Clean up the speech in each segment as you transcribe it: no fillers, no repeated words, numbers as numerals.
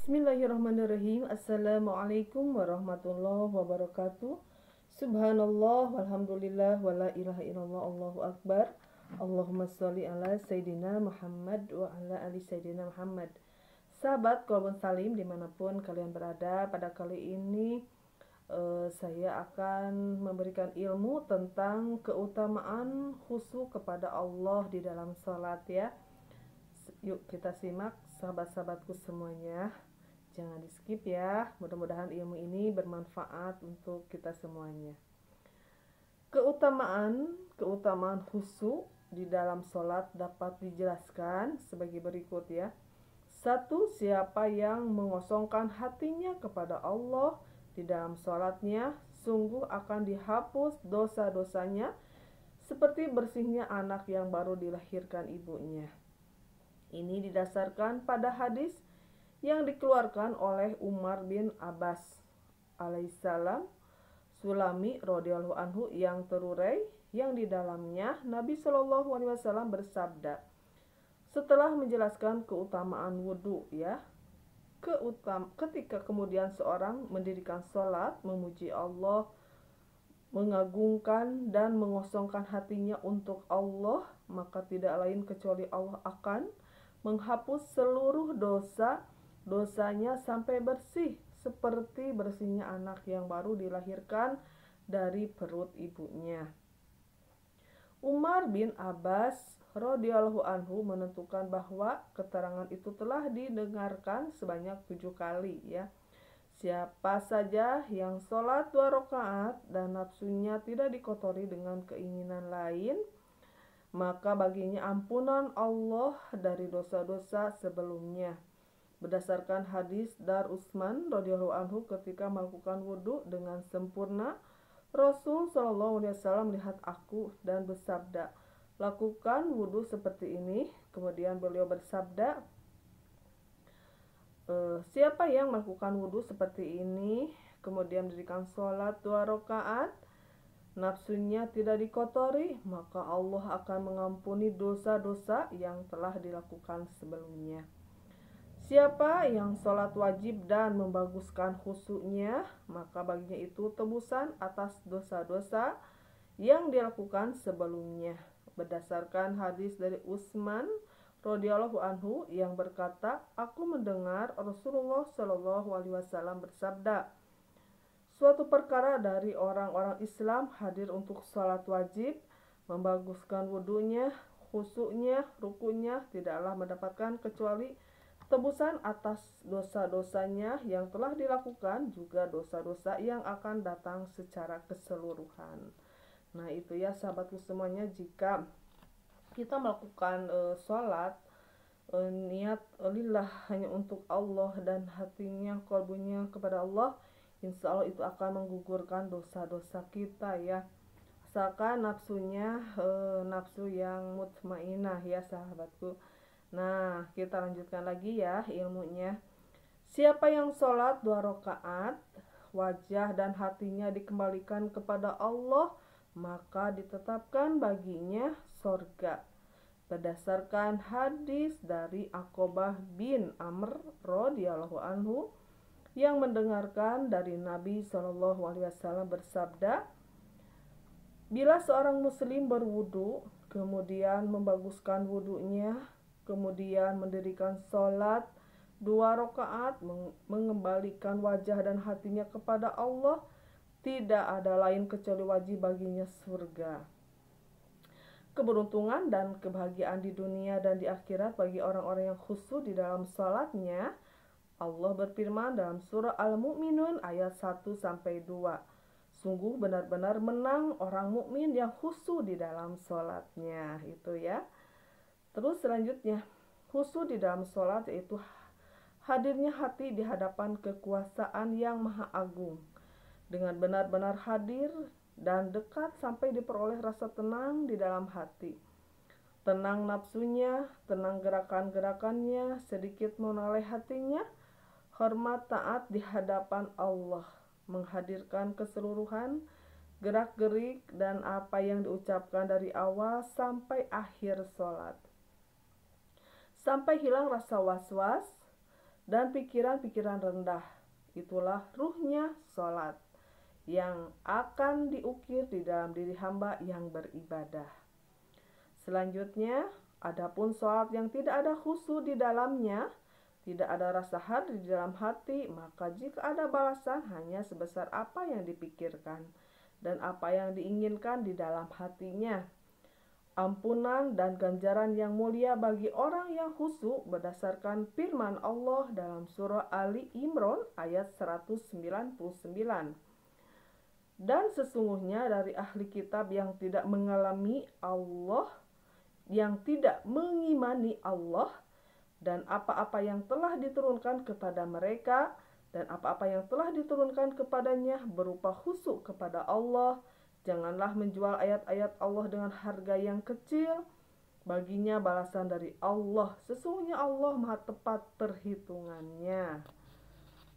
Bismillahirrahmanirrahim. Assalamualaikum warahmatullahi wabarakatuh. Subhanallah walhamdulillah wala ilaha illallah Allahu akbar. Allahumma sholli ala Sayyidina Muhammad wa ala ali Sayyidina Muhammad. Sahabat Kolbun Salim dimanapun kalian berada, pada kali ini saya akan memberikan ilmu tentang keutamaan khusyuk kepada Allah di dalam sholat ya. Yuk kita simak sahabat-sahabatku semuanya. Jangan di skip ya. Mudah-mudahan ilmu ini bermanfaat untuk kita semuanya. Keutamaan khusyuk di dalam sholat dapat dijelaskan sebagai berikut ya. 1. Siapa yang mengosongkan hatinya kepada Allah di dalam sholatnya, sungguh akan dihapus dosa-dosanya seperti bersihnya anak yang baru dilahirkan ibunya. Ini didasarkan pada hadis yang dikeluarkan oleh Umar bin Abbas alaihissalam Sulami radhiyallahu anhu yang terurai, yang di dalamnya Nabi Shallallahu alaihi wasallam bersabda setelah menjelaskan keutamaan wudhu ya, ketika kemudian seorang mendirikan sholat, memuji Allah, mengagungkan dan mengosongkan hatinya untuk Allah, maka tidak lain kecuali Allah akan menghapus seluruh dosanya sampai bersih seperti bersihnya anak yang baru dilahirkan dari perut ibunya. Umar bin Abbas radhiyallahu anhu menentukan bahwa keterangan itu telah didengarkan sebanyak 7 kali ya. Siapa saja yang sholat 2 rakaat dan nafsunya tidak dikotori dengan keinginan lain, maka baginya ampunan Allah dari dosa-dosa sebelumnya. Berdasarkan hadis Dar Utsman radhiyallahu anhu, ketika melakukan wudhu dengan sempurna, Rasul Shallallahu alaihi wasallam melihat aku dan bersabda, lakukan wudhu seperti ini. Kemudian beliau bersabda, siapa yang melakukan wudhu seperti ini, kemudian mendirikan sholat 2 rakaat, nafsunya tidak dikotori, maka Allah akan mengampuni dosa-dosa yang telah dilakukan sebelumnya. Siapa yang sholat wajib dan membaguskan khusyuknya, maka baginya itu tebusan atas dosa-dosa yang dilakukan sebelumnya. Berdasarkan hadis dari Utsman radhiyallahu anhu yang berkata, aku mendengar Rasulullah Shallallahu alaihi wasallam bersabda, suatu perkara dari orang-orang Islam hadir untuk sholat wajib, membaguskan wudhunya, khusyuknya, rukunya, tidaklah mendapatkan kecuali tebusan atas dosa-dosanya yang telah dilakukan, juga dosa-dosa yang akan datang secara keseluruhan. Nah itu ya sahabatku semuanya, jika kita melakukan sholat, niat lillah hanya untuk Allah dan hatinya, kalbunya kepada Allah, insya Allah itu akan menggugurkan dosa-dosa kita ya. Asalkan nafsunya nafsu yang mutmainah ya sahabatku. Nah kita lanjutkan lagi ya ilmunya. Siapa yang sholat 2 rakaat, wajah dan hatinya dikembalikan kepada Allah, maka ditetapkan baginya sorga. Berdasarkan hadis dari Aqobah bin Amr radhiyallahu anhu yang mendengarkan dari Nabi Shallallahu alaihi wasallam bersabda, bila seorang muslim berwudu, kemudian membaguskan wudunya, kemudian mendirikan sholat 2 rakaat, mengembalikan wajah dan hatinya kepada Allah, tidak ada lain kecuali wajib baginya surga. Keberuntungan dan kebahagiaan di dunia dan di akhirat bagi orang-orang yang khusyuk di dalam sholatnya. Allah berfirman dalam surah Al-Mu'minun ayat 1-2, sungguh benar-benar menang orang mukmin yang khusyuk di dalam sholatnya. Itu ya. Terus selanjutnya, khusyuk di dalam sholat yaitu hadirnya hati di hadapan kekuasaan yang maha agung, dengan benar-benar hadir dan dekat sampai diperoleh rasa tenang di dalam hati. Tenang nafsunya, tenang gerakan-gerakannya, sedikit menoleh hatinya, hormat taat di hadapan Allah, menghadirkan keseluruhan gerak-gerik dan apa yang diucapkan dari awal sampai akhir sholat, sampai hilang rasa was-was dan pikiran-pikiran rendah. Itulah ruhnya sholat yang akan diukir di dalam diri hamba yang beribadah. Selanjutnya, adapun sholat yang tidak ada khusyuk di dalamnya, tidak ada rasa hadir di dalam hati, maka jika ada balasan hanya sebesar apa yang dipikirkan dan apa yang diinginkan di dalam hatinya. Ampunan dan ganjaran yang mulia bagi orang yang khusyuk berdasarkan firman Allah dalam surah Ali Imran ayat 199. Dan sesungguhnya dari ahli kitab yang tidak mengalami Allah, yang tidak mengimani Allah, dan apa-apa yang telah diturunkan kepada mereka, dan apa-apa yang telah diturunkan kepadanya berupa khusyuk kepada Allah. Janganlah menjual ayat-ayat Allah dengan harga yang kecil. Baginya balasan dari Allah. Sesungguhnya Allah maha tepat perhitungannya.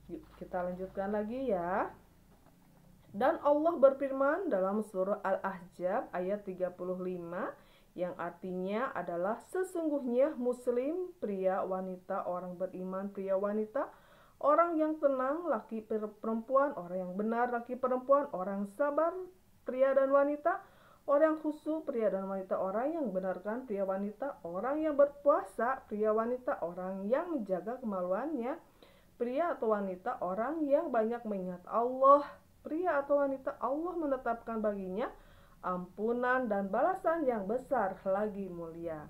Yuk kita lanjutkan lagi ya. Dan Allah berfirman dalam surah Al-Ahzab ayat 35 yang artinya adalah sesungguhnya muslim, pria, wanita, orang beriman, pria, wanita, orang yang tenang, laki perempuan, orang yang benar, laki perempuan, orang sabar, pria dan wanita, orang khusyuk, pria dan wanita, orang yang benarkan, pria wanita, orang yang berpuasa, pria wanita, orang yang menjaga kemaluannya, pria atau wanita, orang yang banyak mengingat Allah, pria atau wanita, Allah menetapkan baginya ampunan dan balasan yang besar lagi mulia.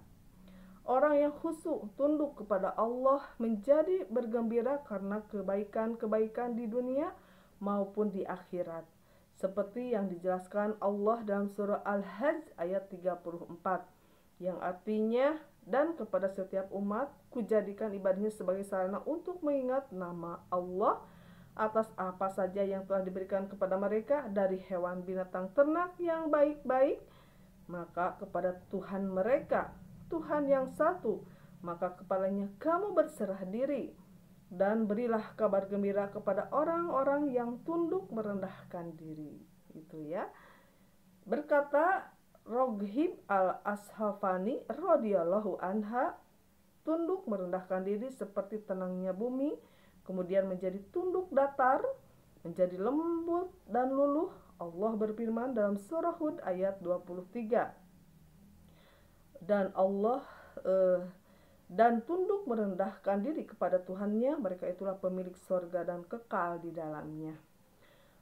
Orang yang khusyuk tunduk kepada Allah menjadi bergembira karena kebaikan-kebaikan di dunia maupun di akhirat. Seperti yang dijelaskan Allah dalam surah Al-Hajj ayat 34. Yang artinya, dan kepada setiap umat kujadikan ibadahnya sebagai sarana untuk mengingat nama Allah atas apa saja yang telah diberikan kepada mereka dari hewan binatang ternak yang baik-baik, maka kepada Tuhan mereka, Tuhan yang satu, maka kepadanya kamu berserah diri, dan berilah kabar gembira kepada orang-orang yang tunduk merendahkan diri. Itu ya. Berkata Roghib al-Ashafani radhiyallahu anha, tunduk merendahkan diri seperti tenangnya bumi, kemudian menjadi tunduk datar, menjadi lembut dan luluh. Allah berfirman dalam surah Hud ayat 23. Dan tunduk merendahkan diri kepada Tuhannya, mereka itulah pemilik sorga dan kekal di dalamnya.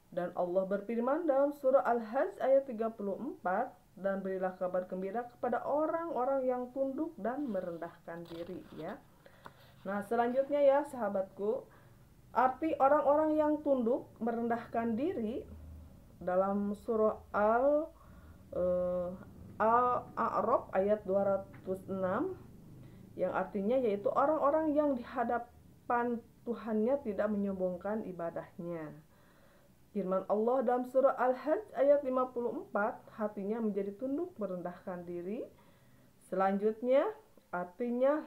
Dan Allah berfirman dalam surah Al-Hajj ayat 34, dan berilah kabar gembira kepada orang-orang yang tunduk dan merendahkan diri ya. Nah, selanjutnya ya sahabatku, arti orang-orang yang tunduk merendahkan diri dalam surah Al-A'raf ayat 206, yang artinya yaitu orang-orang yang di hadapan Tuhannya tidak menyombongkan ibadahnya. Firman Allah dalam surah Al-Hajj ayat 54, hatinya menjadi tunduk merendahkan diri. Selanjutnya artinya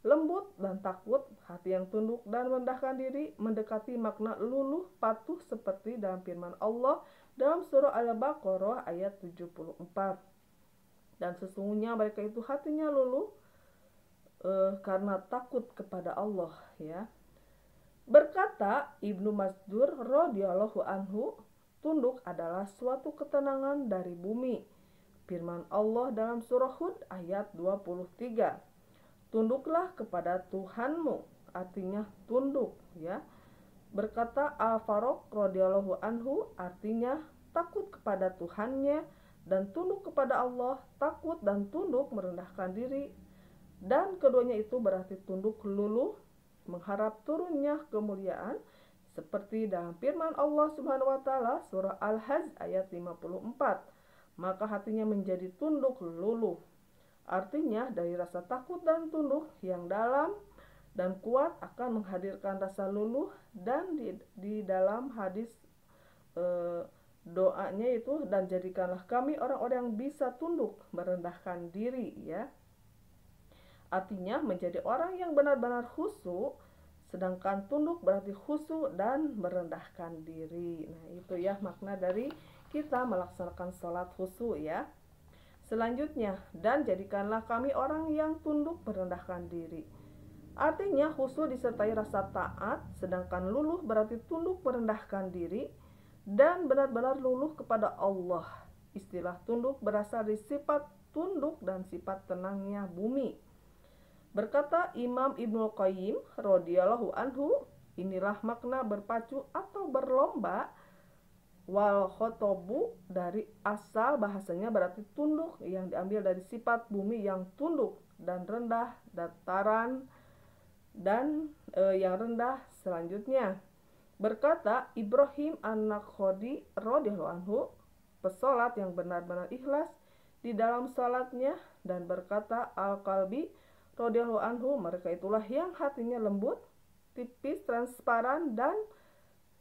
lembut dan takut, hati yang tunduk dan merendahkan diri, mendekati makna luluh patuh seperti dalam firman Allah dalam surah Al-Baqarah ayat 74. Dan sesungguhnya mereka itu hatinya luluh karena takut kepada Allah ya. Berkata Ibnu Mas'ud radhiyallahu anhu, tunduk adalah suatu ketenangan dari bumi. Firman Allah dalam surah Hud ayat 23. Tunduklah kepada Tuhanmu, artinya tunduk ya. Berkata Al-Faruq radhiyallahu anhu, artinya takut kepada Tuhannya dan tunduk kepada Allah, takut dan tunduk merendahkan diri. Dan keduanya itu berarti tunduk luluh, mengharap turunnya kemuliaan, seperti dalam firman Allah Subhanahu wa taala surah Al-Hajj ayat 54. Maka hatinya menjadi tunduk luluh. Artinya dari rasa takut dan tunduk yang dalam dan kuat akan menghadirkan rasa luluh, dan di dalam hadis doanya itu, dan jadikanlah kami orang-orang yang bisa tunduk merendahkan diri ya. Artinya menjadi orang yang benar-benar khusyuk, sedangkan tunduk berarti khusyuk dan merendahkan diri. Nah itu ya makna dari kita melaksanakan sholat khusyuk ya. Selanjutnya, dan jadikanlah kami orang yang tunduk merendahkan diri. Artinya khusyuk disertai rasa taat, sedangkan luluh berarti tunduk merendahkan diri dan benar-benar luluh kepada Allah. Istilah tunduk berasal dari sifat tunduk dan sifat tenangnya bumi. Berkata Imam Ibnul Qayyim radhiyallahu anhu, inilah makna berpacu atau berlomba. Wal khotobu dari asal bahasanya berarti tunduk, yang diambil dari sifat bumi yang tunduk dan rendah, dataran dan yang rendah selanjutnya. Berkata Ibrahim An-Nakhodi radhiyallahu anhu, pesolat yang benar-benar ikhlas di dalam salatnya, dan berkata Al-Qalbi radhiyallahu anhu, mereka itulah yang hatinya lembut, tipis, transparan, dan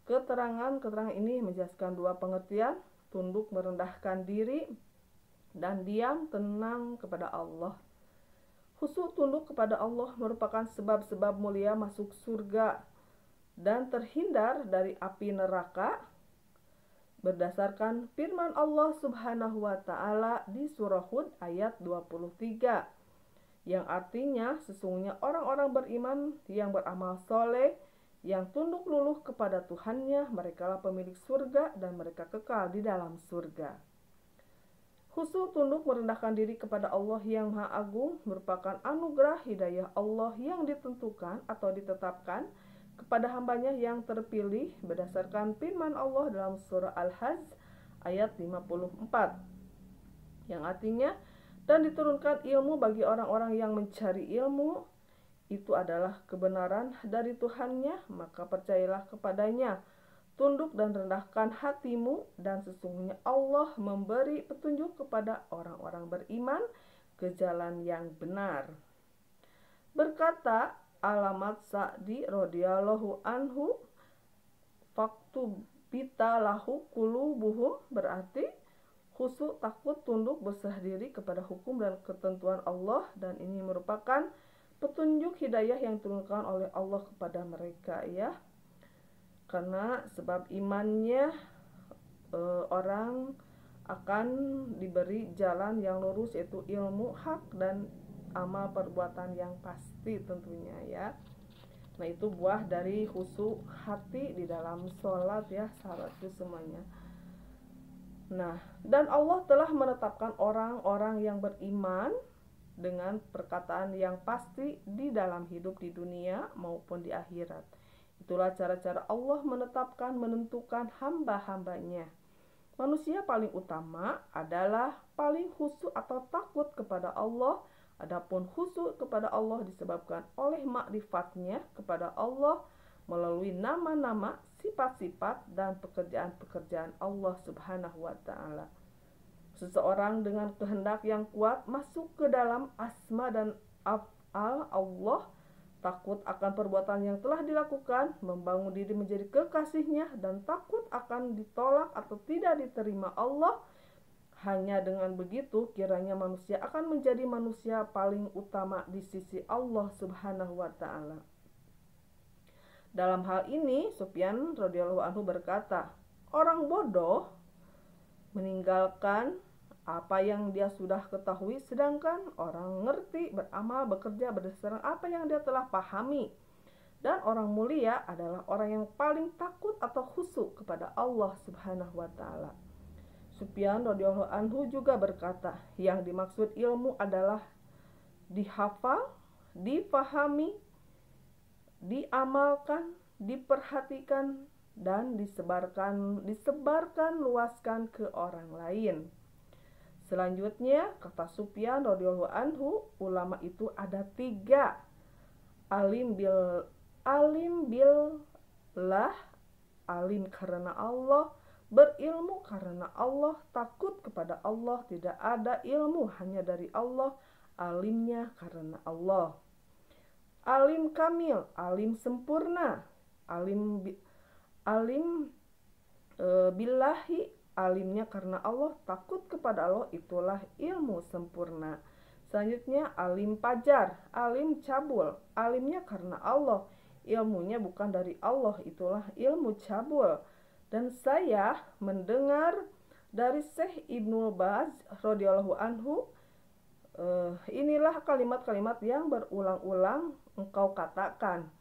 keterangan ini menjelaskan dua pengertian, tunduk merendahkan diri dan diam tenang kepada Allah. Khusyuk tunduk kepada Allah merupakan sebab-sebab mulia masuk surga dan terhindar dari api neraka berdasarkan firman Allah Subhanahu wa taala di surah Hud ayat 23, yang artinya sesungguhnya orang-orang beriman yang beramal soleh, yang tunduk luluh kepada Tuhannya, merekalah pemilik surga dan mereka kekal di dalam surga. Khusyuk tunduk merendahkan diri kepada Allah yang Maha Agung merupakan anugerah hidayah Allah yang ditentukan atau ditetapkan kepada hambanya yang terpilih berdasarkan firman Allah dalam surah Al-Hajj ayat 54, yang artinya, dan diturunkan ilmu bagi orang-orang yang mencari ilmu, itu adalah kebenaran dari Tuhannya, maka percayalah kepadanya, tunduk dan rendahkan hatimu, dan sesungguhnya Allah memberi petunjuk kepada orang-orang beriman ke jalan yang benar. Berkata Alamat Sa'di radhiyallahu anhu, faktu bita lahu qulubuhum, berarti khusyuk takut tunduk berserah diri kepada hukum dan ketentuan Allah, dan ini merupakan petunjuk hidayah yang diturunkan oleh Allah kepada mereka, ya. Karena sebab imannya orang akan diberi jalan yang lurus, yaitu ilmu hak dan amal perbuatan yang pasti tentunya, ya. Nah, itu buah dari khusyuk hati di dalam sholat, ya, sahabatku semuanya. Nah, dan Allah telah menetapkan orang-orang yang beriman dengan perkataan yang pasti di dalam hidup di dunia maupun di akhirat. Itulah cara-cara Allah menetapkan, menentukan hamba-hambanya. Manusia paling utama adalah paling khusyuk atau takut kepada Allah. Adapun khusyuk kepada Allah disebabkan oleh makrifatnya kepada Allah melalui nama-nama, sifat-sifat, dan pekerjaan-pekerjaan Allah Subhanahu wa ta'ala. Seseorang dengan kehendak yang kuat masuk ke dalam asma dan af'al Allah, takut akan perbuatan yang telah dilakukan, membangun diri menjadi kekasihnya, dan takut akan ditolak atau tidak diterima Allah. Hanya dengan begitu kiranya manusia akan menjadi manusia paling utama di sisi Allah Subhanahu wa ta'ala. Dalam hal ini Sufyan radhiyallahu anhu berkata, orang bodoh meninggalkan apa yang dia sudah ketahui, sedangkan orang ngerti beramal bekerja berdasarkan apa yang dia telah pahami. Dan orang mulia adalah orang yang paling takut atau khusyuk kepada Allah Subhanahu wa ta'ala. Sufyan radhiyallahu anhu juga berkata, yang dimaksud ilmu adalah dihafal, dipahami, diamalkan, diperhatikan, dan disebarkan luaskan ke orang lain. Selanjutnya, kata Sufyan radhiyallahu anhu, ulama itu ada 3. Alim billah, alim karena Allah, berilmu karena Allah, takut kepada Allah, tidak ada ilmu hanya dari Allah, alimnya karena Allah. Alim kamil, alim sempurna, alim billahi, alimnya karena Allah, takut kepada Allah, itulah ilmu sempurna. Selanjutnya alim pajar, alim cabul, alimnya karena Allah, ilmunya bukan dari Allah, itulah ilmu cabul. Dan saya mendengar dari Syekh Ibnu Baz radhiyallahu anhu, inilah kalimat-kalimat yang berulang-ulang engkau katakan,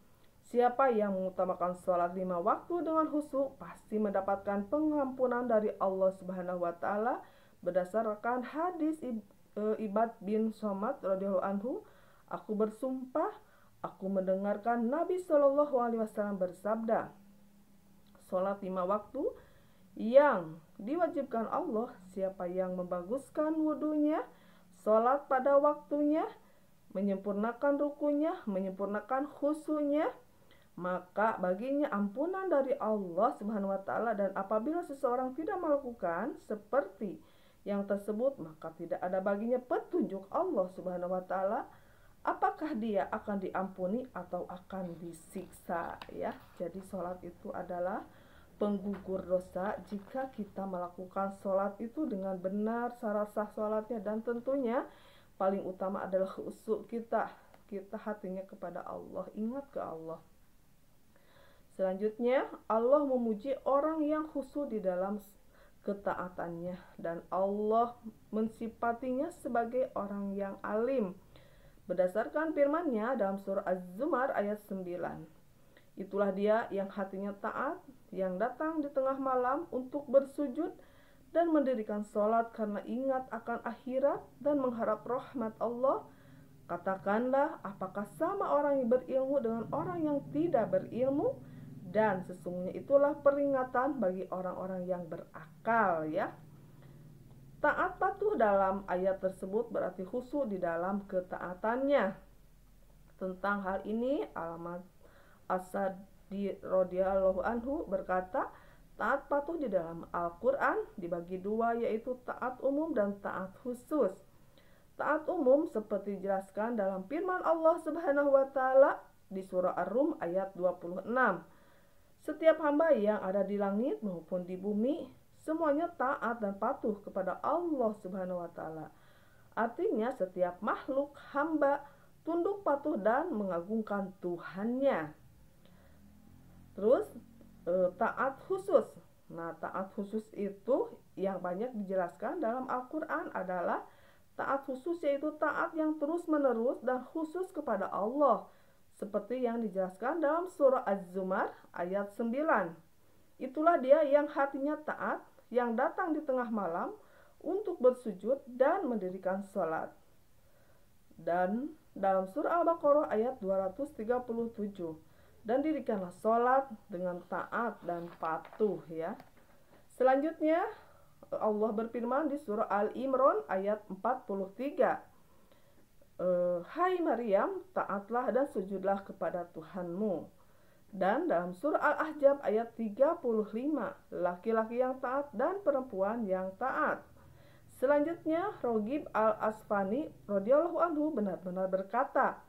siapa yang mengutamakan sholat 5 waktu dengan khusyuk pasti mendapatkan pengampunan dari Allah Subhanahu wa taala berdasarkan hadis Ibad bin Somad radhiyallahu anhu. Aku bersumpah, aku mendengarkan Nabi Shallallahu alaihi wasallam bersabda, sholat 5 waktu yang diwajibkan Allah, siapa yang membaguskan wudunya, sholat pada waktunya, menyempurnakan rukunya, menyempurnakan khusyuknya, maka baginya ampunan dari Allah Subhanahu wa taala. Dan apabila seseorang tidak melakukan seperti yang tersebut, maka tidak ada baginya petunjuk Allah Subhanahu wa taala apakah dia akan diampuni atau akan disiksa, ya. Jadi sholat itu adalah penggugur dosa jika kita melakukan sholat itu dengan benar, syarat sah sholatnya, dan tentunya paling utama adalah khusyuk kita hatinya kepada Allah, ingat ke Allah. Selanjutnya, Allah memuji orang yang khusyuk di dalam ketaatannya, dan Allah mensifatinya sebagai orang yang alim berdasarkan firman-Nya dalam surah Az-Zumar ayat 9. Itulah dia yang hatinya taat, yang datang di tengah malam untuk bersujud dan mendirikan sholat karena ingat akan akhirat dan mengharap rahmat Allah. Katakanlah, apakah sama orang yang berilmu dengan orang yang tidak berilmu? Dan sesungguhnya itulah peringatan bagi orang-orang yang berakal, ya. Taat patuh dalam ayat tersebut berarti khusyuk di dalam ketaatannya. Tentang hal ini, Alamat As-Sadi radhiyallahu anhu berkata, taat patuh di dalam Al-Quran dibagi dua, yaitu taat umum dan taat khusus. Taat umum seperti dijelaskan dalam firman Allah Subhanahu wa taala di surah Ar-Rum ayat 26. Setiap hamba yang ada di langit maupun di bumi, semuanya taat dan patuh kepada Allah Subhanahu wa taala. Artinya setiap makhluk hamba tunduk patuh dan mengagungkan Tuhannya. Terus taat khusus. Nah, taat khusus itu yang banyak dijelaskan dalam Al-Quran adalah taat khusus, yaitu taat yang terus-menerus dan khusus kepada Allah, seperti yang dijelaskan dalam surah Az-Zumar ayat 9. Itulah dia yang hatinya taat, yang datang di tengah malam untuk bersujud dan mendirikan sholat. Dan dalam surah Al-Baqarah ayat 237, dan dirikanlah sholat dengan taat dan patuh, ya. Selanjutnya Allah berfirman di surah Al-Imran ayat 43, Hai Maryam, taatlah dan sujudlah kepada Tuhanmu. Dan dalam surah Al-Ahzab ayat 35, laki-laki yang taat dan perempuan yang taat. Selanjutnya Rogib Al-Asfani radhiyallahu anhu benar-benar berkata,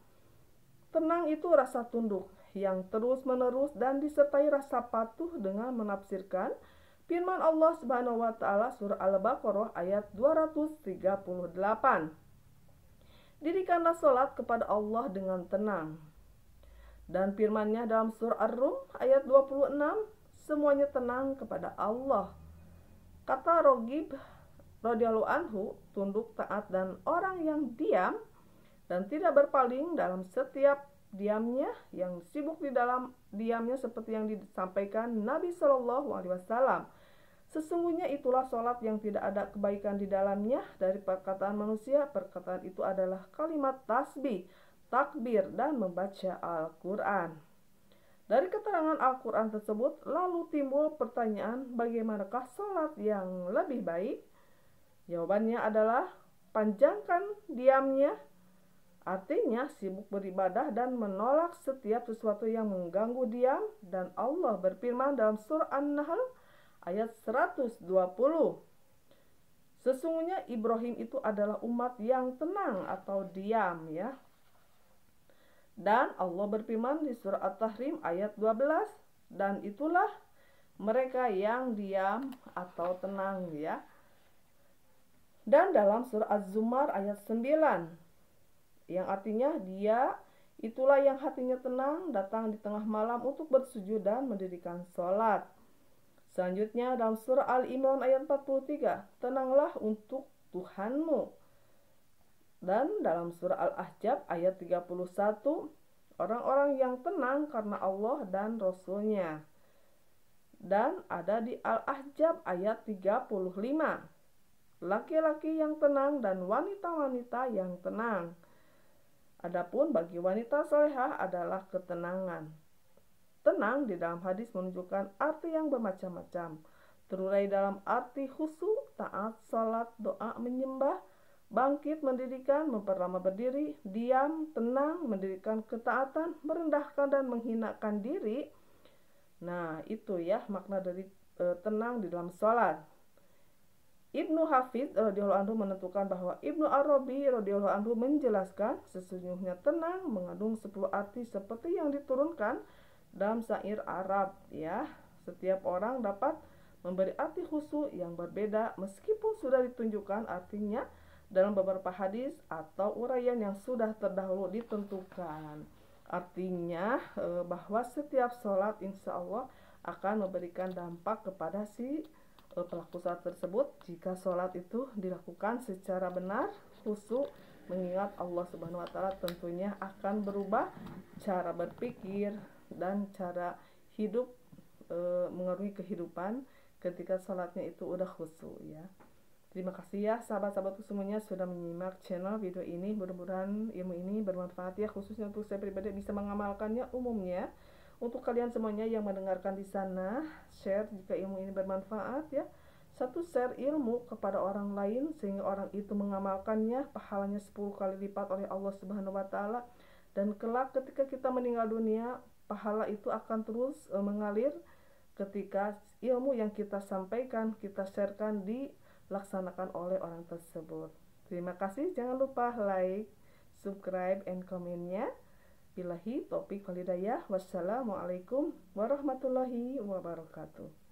tenang itu rasa tunduk yang terus-menerus dan disertai rasa patuh dengan menafsirkan firman Allah Subhanahu wa taala surah Al-Baqarah ayat 238. Dirikanlah sholat kepada Allah dengan tenang. Dan firman-Nya dalam surah Ar-Rum ayat 26, semuanya tenang kepada Allah. Kata Rogib radhiyallahu anhu, tunduk taat dan orang yang diam dan tidak berpaling dalam setiap diamnya, yang sibuk di dalam diamnya, seperti yang disampaikan Nabi Shallallahu alaihi wasallam. Sesungguhnya itulah sholat yang tidak ada kebaikan di dalamnya dari perkataan manusia. Perkataan itu adalah kalimat tasbih, takbir, dan membaca Al-Quran. Dari keterangan Al-Quran tersebut lalu timbul pertanyaan, bagaimanakah sholat yang lebih baik? Jawabannya adalah panjangkan diamnya, artinya sibuk beribadah dan menolak setiap sesuatu yang mengganggu diam. Dan Allah berfirman dalam surah An-Nahl ayat 120, sesungguhnya Ibrahim itu adalah umat yang tenang atau diam, ya. Dan Allah berfirman di surah At-Tahrim ayat 12, dan itulah mereka yang diam atau tenang, ya. Dan dalam surah Az-Zumar ayat 9, yang artinya dia itulah yang hatinya tenang, datang di tengah malam untuk bersujud dan mendirikan sholat. Selanjutnya dalam surah Al-Imran ayat 43, tenanglah untuk Tuhanmu. Dan dalam surah Al-Ahzab ayat 31, orang-orang yang tenang karena Allah dan Rasul-Nya. Dan ada di Al-Ahzab ayat 35. Laki-laki yang tenang dan wanita-wanita yang tenang. Adapun bagi wanita salehah adalah ketenangan. Tenang di dalam hadis menunjukkan arti yang bermacam-macam. Terurai dalam arti khusyuk, taat, salat, doa, menyembah, bangkit, mendirikan, memperlama berdiri, diam, tenang, mendirikan ketaatan, merendahkan dan menghinakan diri. Nah, itu ya makna dari tenang di dalam salat. Ibnu Hafidz radhiyallahu anhu menentukan bahwa Ibnu Arabi radhiyallahu anhu menjelaskan sesungguhnya tenang mengandung 10 arti seperti yang diturunkan dalam syair Arab ya. Setiap orang dapat memberi arti khusyuk yang berbeda meskipun sudah ditunjukkan artinya dalam beberapa hadis atau uraian yang sudah terdahulu ditentukan. Artinya bahwa setiap sholat insya Allah akan memberikan dampak kepada si pelaku sholat tersebut jika sholat itu dilakukan secara benar, khusyuk, mengingat Allah Subhanahu wa taala, tentunya akan berubah cara berpikir dan cara hidup, mengaruhi kehidupan ketika sholatnya itu udah khusyuk ya. Terima kasih ya sahabat-sahabatku semuanya sudah menyimak channel video ini. Mudah-mudahan ilmu ini bermanfaat ya, khususnya untuk saya pribadi bisa mengamalkannya. Umumnya untuk kalian semuanya yang mendengarkan di sana, share jika ilmu ini bermanfaat ya. Satu, share ilmu kepada orang lain sehingga orang itu mengamalkannya, pahalanya 10 kali lipat oleh Allah Subhanahu wa taala. Dan kelak ketika kita meninggal dunia, pahala itu akan terus mengalir ketika ilmu yang kita sampaikan, kita sharekan dilaksanakan oleh orang tersebut. Terima kasih, jangan lupa like, subscribe, and komennya. Billahi taufiq wal hidayah. Wassalamualaikum warahmatullahi wabarakatuh.